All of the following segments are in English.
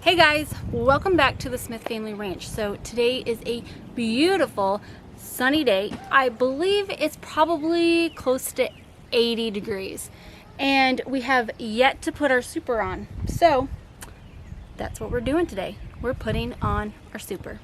Hey guys, welcome back to the Smith Family Ranch. So today is a beautiful sunny day. I believe it's probably close to 80 degrees and we have yet to put our super on. So that's what we're doing today. We're putting on our super.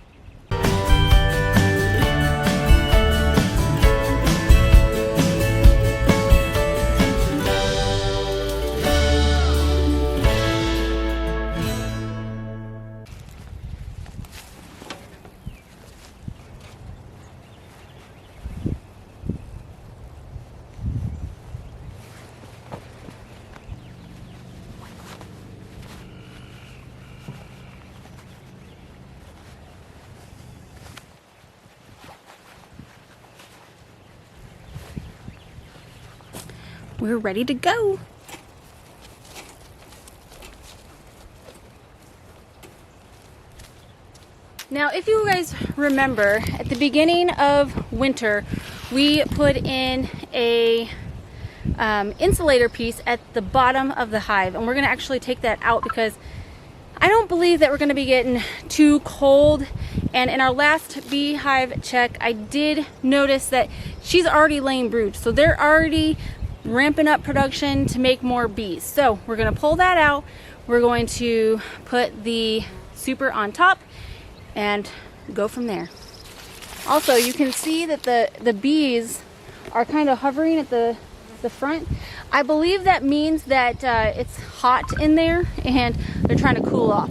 We're ready to go. Now, if you guys remember, at the beginning of winter, we put in a insulator piece at the bottom of the hive, and we're going to actually take that out because I don't believe that we're going to be getting too cold. And in our last beehive check, I did notice that she's already laying brood, so they're already ramping up production to make more bees. So we're going to pull that out. We're going to put the super on top and go from there. Also, you can see that the bees are kind of hovering at the front. I believe that means that it's hot in there and they're trying to cool off.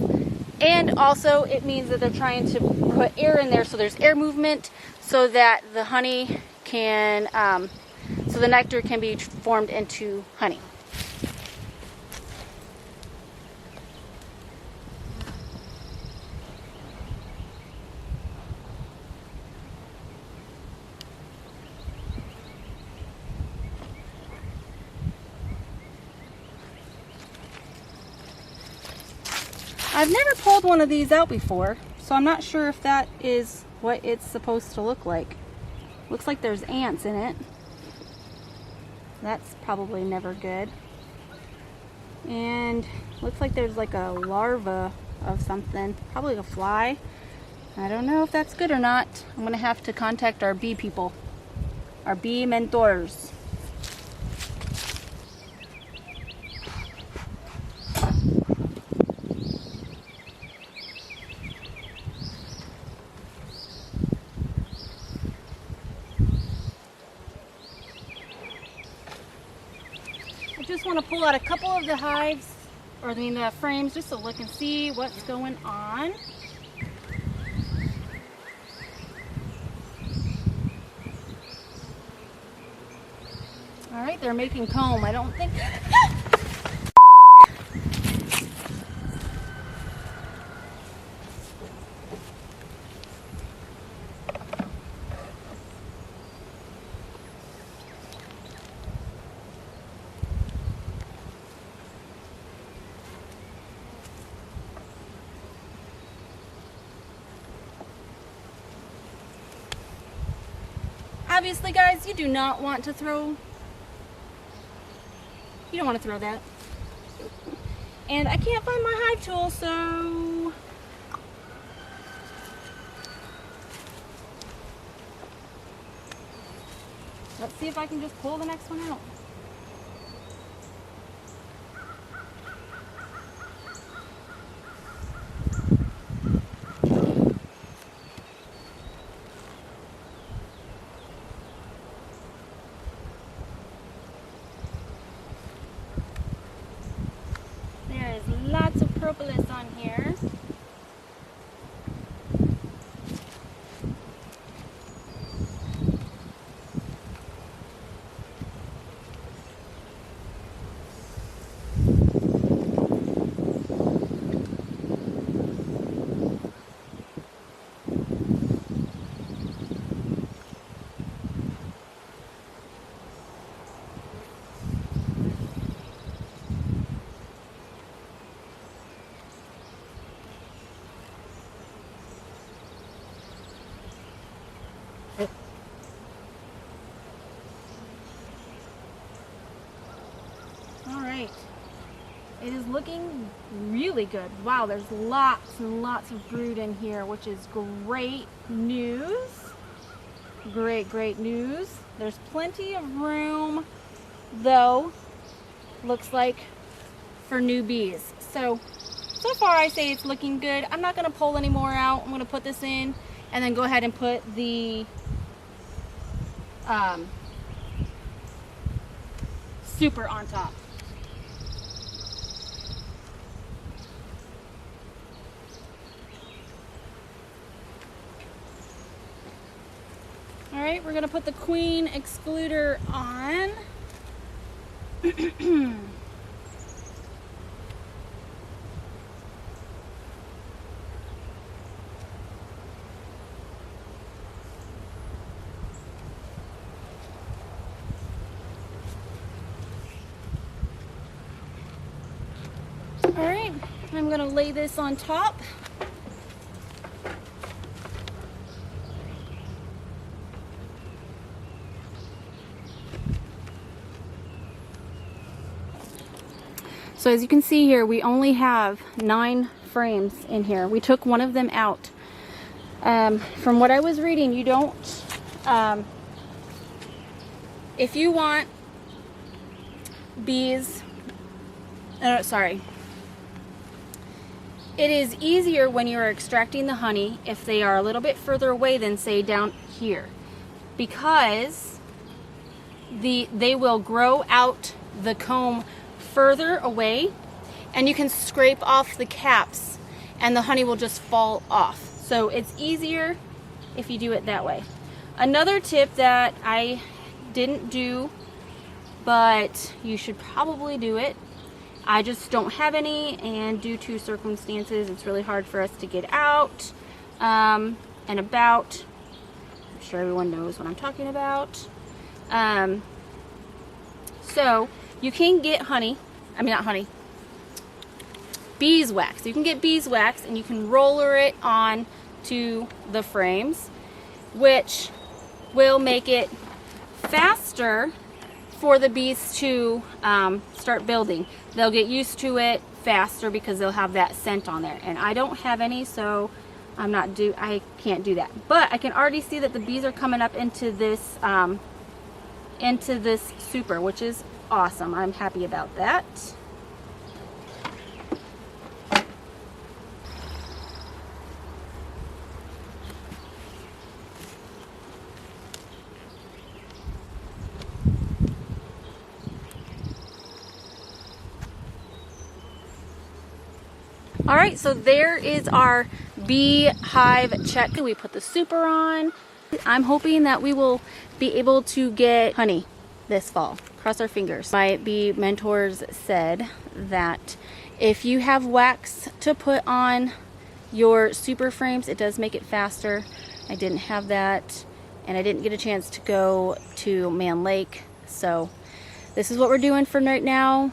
And also it means that they're trying to put air in there so there's air movement so that the honey can so the nectar can be formed into honey. I've never pulled one of these out before, so I'm not sure if that is what it's supposed to look like. Looks like there's ants in it. That's probably never good. And looks like there's like a larva of something, probably a fly. I don't know if that's good or not. I'm gonna have to contact our bee people, our bee mentors. I just want to pull out a couple of the hives, or I mean the frames, just to look and see what's going on. All right, they're making comb. I don't think... Obviously, guys, you do not want to throw, you don't want to throw that. And I can't find my hive tool, so let's see if I can just pull the next one out. Lots of propolis on here. It is looking really good. Wow, there's lots and lots of brood in here, which is great news. Great news. There's plenty of room, though, looks like, for new bees. So far I say it's looking good. I'm not going to pull any more out. I'm going to put this in and then go ahead and put the super on top. All right, we're going to put the queen excluder on. All right, I'm going to lay this on top. So as you can see here, we only have 9 frames in here. We took one of them out. From what I was reading, you don't, if you want bees, sorry. It is easier when you're extracting the honey if they are a little bit further away than, say, down here, because they will grow out the comb further away, and you can scrape off the caps and the honey will just fall off. So it's easier if you do it that way. Another tip that I didn't do, but you should probably do it, I just don't have any, and due to circumstances it's really hard for us to get out and about. I'm sure everyone knows what I'm talking about. So you can get beeswax. You can get beeswax and you can roller it on to the frames, which will make it faster for the bees to start building. They'll get used to it faster because they'll have that scent on there. And I don't have any, so I can't do that. But I can already see that the bees are coming up into this super, which is awesome. I'm happy about that. All right, so there is our bee hive check. We put the super on. I'm hoping that we will be able to get honey this fall. Cross our fingers. My bee mentors said that if you have wax to put on your super frames, it does make it faster. I didn't have that, and I didn't get a chance to go to Man Lake, so this is what we're doing for right now.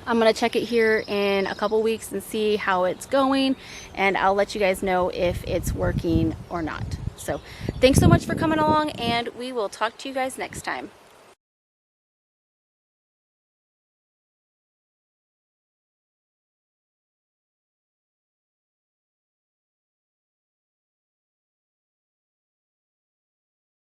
I'm gonna check it here in a couple weeks and see how it's going, and I'll let you guys know if it's working or not. So thanks so much for coming along, and we will talk to you guys next time.